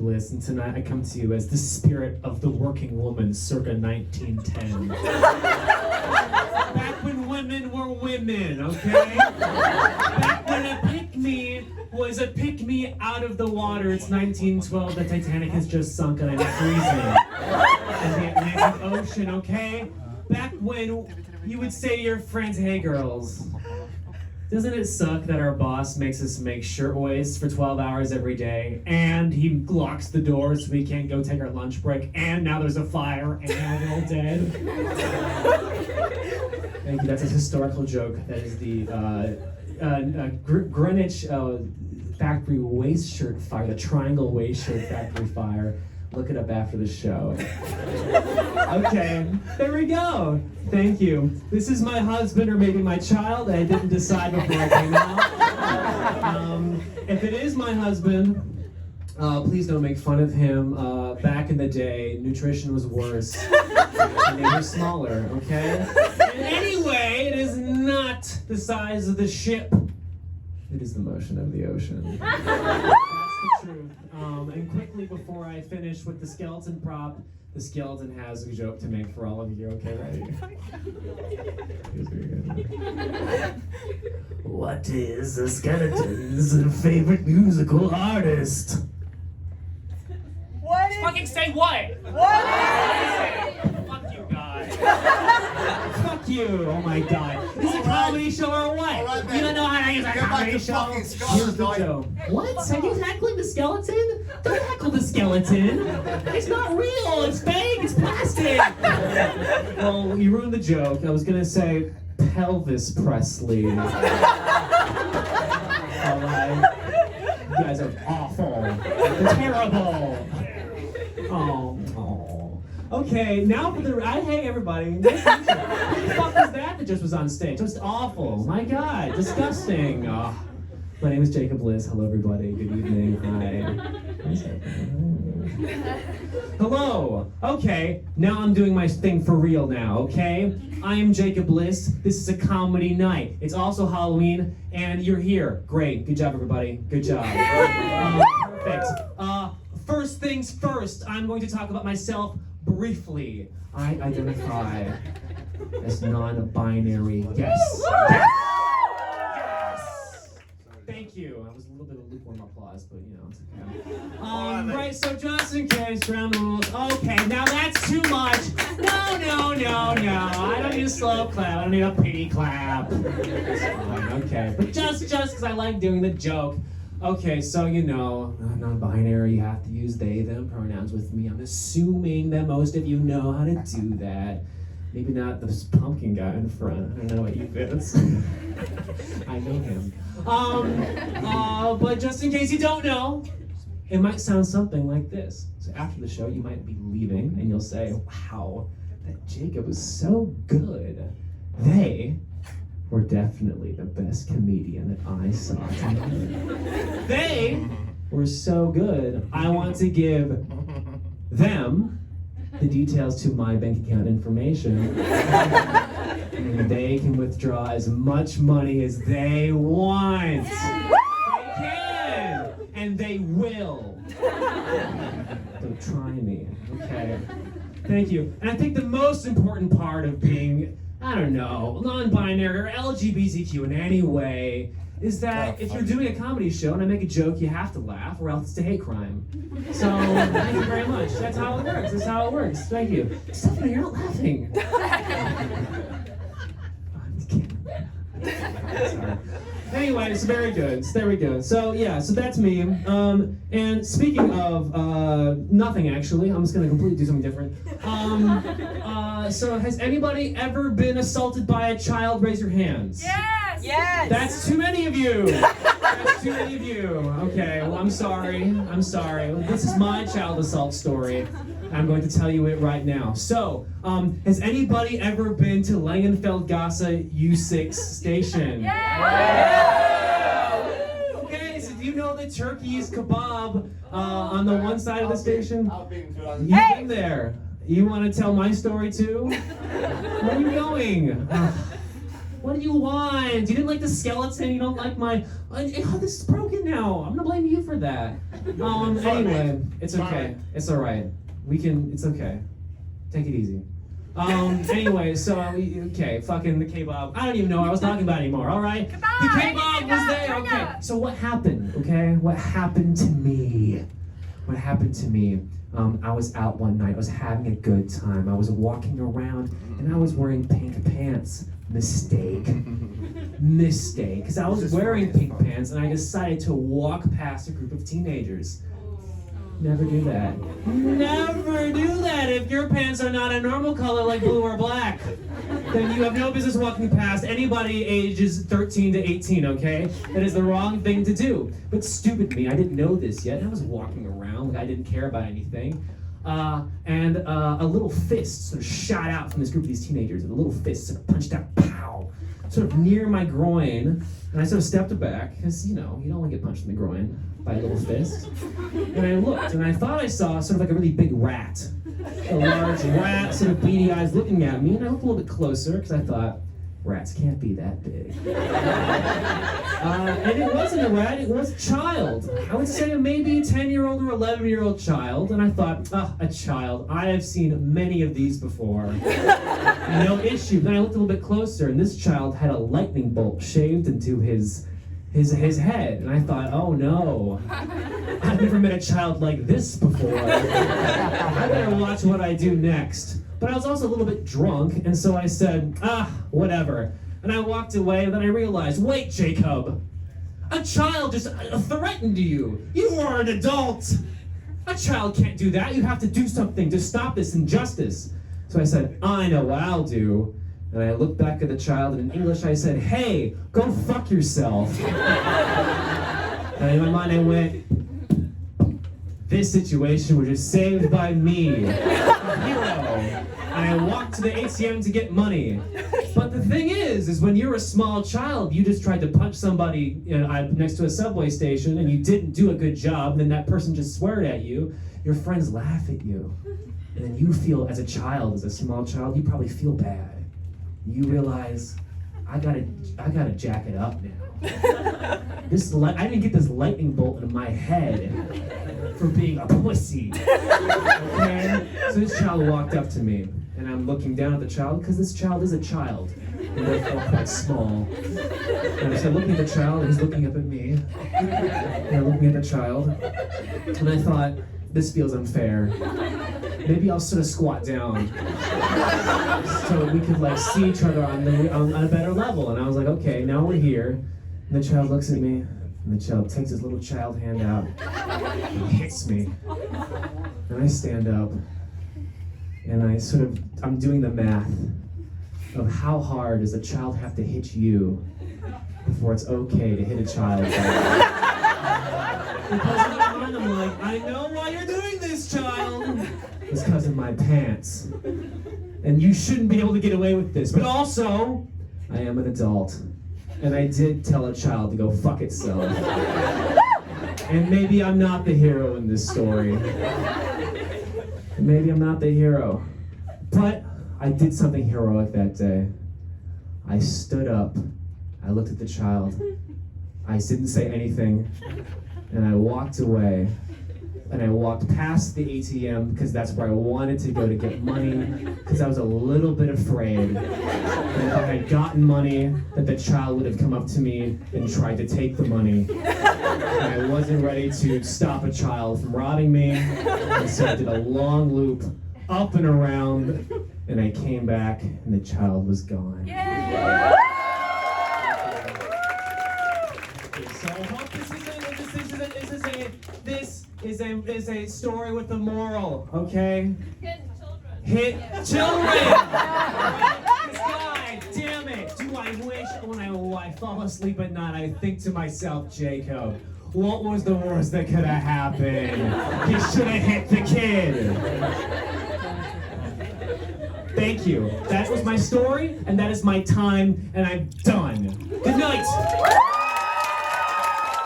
Liss, and tonight I come to you as the spirit of the working woman circa 1910. Back when women were women, okay? Back when a pick-me was a pick-me out of the water. It's 1912, the Titanic has just sunk and I'm freezing in the Atlantic Ocean, okay? Back when you would say to your friends, hey girls, doesn't it suck that our boss makes us make shirtwaists for 12 hours every day, and he locks the doors so we can't go take our lunch break, and now there's a fire, and now we're all dead? Thank you, that's a historical joke. That is the Greenwich factory waist shirt fire, the triangle waist shirt factory fire. Look it up after the show. Okay, there we go. Thank you. This is my husband or maybe my child. I didn't decide before I came out. If it is my husband, please don't make fun of him. Back in the day, nutrition was worse and they were smaller, okay? And anyway, it is not the size of the ship. It is the motion of the ocean. That's the truth. And quickly before I finish with the skeleton prop, the skeleton has a joke to make for all of you. Okay, ready? Here's very good. What is a skeleton's favorite musical artist? What is... Fucking say what? What is... Fuck you guys. Fuck you! Oh my god. Is this a comedy show or what? Right, You don't know how to use a comedy show? fucking Here's skeleton. the joke. What? Are you heckling the skeleton? Don't heckle the skeleton. It's not real. It's fake. It's plastic. Well, you ruined the joke. I was gonna say Pelvis Presley. Alright. You guys are awful. You're terrible. Oh. Okay, now for the. Hey everybody. Nice to meet you. Who the fuck was that just was on stage? Just awful. My God, disgusting. Oh. My name is Jacob Liss. Hello everybody. Good evening. Hi. Hello. Okay, now I'm doing my thing for real now, okay? I am Jacob Liss. This is a comedy night. It's also Halloween, and you're here. Great. Good job, everybody. Good job. Perfect. First things first, I'm going to talk about myself briefly. I identify as non-binary. Yes. Thank you. I was a little bit of lukewarm applause, but you know, it's okay. Right, so just in case, ground rules. Okay, now that's too much. No. I don't need a slow clap. I don't need a pity clap. It's fine, okay. But just because I like doing the joke. Okay, so you know, non-binary, you have to use they, them pronouns with me. I'm assuming that most of you know how to do that. Maybe not this pumpkin guy in front. I don't know what he fits. I know him. But just in case you don't know, it might sound something like this. So after the show, you might be leaving and you'll say, wow, that Jacob was so good. They were definitely the best comedian that I saw tonight. They were so good, I want to give them the details to my bank account information. And they can withdraw as much money as they want. They can, and they will. Don't try me, okay? Thank you. And I think the most important part of being, I don't know, non-binary or LGBTQ in any way is that if you're doing a comedy show and I make a joke, you have to laugh or else it's a hate crime. So, thank you very much. That's how it works. That's how it works. Thank you. Stephanie, you're not laughing. Sorry. Anyway, it's very good. There we go. So yeah, so that's me. And speaking of nothing actually, I'm just gonna completely do something different. So has anybody ever been assaulted by a child? Raise your hands. Yes! Yes! That's too many of you. That's too many of you. Okay, well I'm sorry. This is my child assault story. I'm going to tell you it right now. So, has anybody ever been to Langenfeld-Gasse U6 station? Yeah! Okay, so do you know the Turkey's kebab on the one side of the station? I've been to You've been there. You want to tell my story too? Where are you going? What do you want? You didn't like the skeleton, you don't like my... Oh, this is broken now. I'm gonna blame you for that. Anyway, it's okay. It's all right. It's okay. Take it easy. Anyway, so okay, fucking the kebab. I don't even know what I was talking about anymore, all right? The kebab was there, okay. So what happened, okay? What happened to me? What happened to me? I was out one night, I was having a good time. I was walking around and I was wearing pink pants. Mistake, because I was wearing pink pants and I decided to walk past a group of teenagers. Never do that. Never do that if your pants are not a normal color like blue or black. Then you have no business walking past anybody ages 13 to 18, okay? That is the wrong thing to do. But stupid me, I didn't know this yet. I was walking around like I didn't care about anything. And a little fist sort of shot out from this group of these teenagers. And a little fist sort of punched out, pow, sort of near my groin. And I sort of stepped back, because, you don't want to get punched in the groin by a little fist. And I looked, and I thought I saw sort of like a really big rat. A large rat, sort of beady eyes looking at me. And I looked a little bit closer, because I thought, rats can't be that big. And it wasn't a rat, it was a child. I would say maybe a 10-year-old or 11-year-old child. And I thought, a child. I have seen many of these before. No issue. Then I looked a little bit closer, and this child had a lightning bolt shaved into his head. And I thought, oh no. I've never met a child like this before. I better watch what I do next. But I was also a little bit drunk, and so I said, whatever. And I walked away, and then I realized, wait, Jacob, a child just threatened you. You are an adult. A child can't do that. You have to do something to stop this injustice. So I said, I know what I'll do. And I looked back at the child, and in English I said, hey, go fuck yourself. And in my mind I went, this situation was just saved by me. Hero. And I walked to the ATM to get money. But the thing is when you're a small child, you just tried to punch somebody next to a subway station and you didn't do a good job, and then that person just sweared at you, your friends laugh at you. And then you feel, as a child, as a small child, you probably feel bad. You realize, I gotta jack it up now. I didn't get this lightning bolt in my head for being a pussy. Okay? So this child walked up to me, and I'm looking down at the child, because this child is a child, and therefore quite small. And I started looking at the child, and he's looking up at me, and I'm looking at the child, and I thought, this feels unfair. Maybe I'll sort of squat down so we could see each other on a better level. And I was like, okay, now we're here. And the child looks at me, and the child takes his little child hand out and hits me. And I stand up, and I'm doing the math of how hard does a child have to hit you before it's okay to hit a child. Because in my mind I'm like, I know why you're doing this, child. It's because of my pants. And you shouldn't be able to get away with this. But also, I am an adult. And I did tell a child to go fuck itself. And maybe I'm not the hero in this story. Maybe I'm not the hero. But I did something heroic that day. I stood up. I looked at the child. I didn't say anything. And I walked away. And I walked past the ATM because that's where I wanted to go to get money, because I was a little bit afraid that if I had gotten money, that the child would have come up to me and tried to take the money. And I wasn't ready to stop a child from robbing me, and so I did a long loop up and around, and I came back, and the child was gone. Yay! So I hope this is a story with a moral, okay? Hit children! God damn it! Do I wish when I fall asleep at night, I think to myself, Jacob, what was the worst that could have happened? He should have hit the kid! Thank you. That was my story, and that is my time, and I'm done. Good night!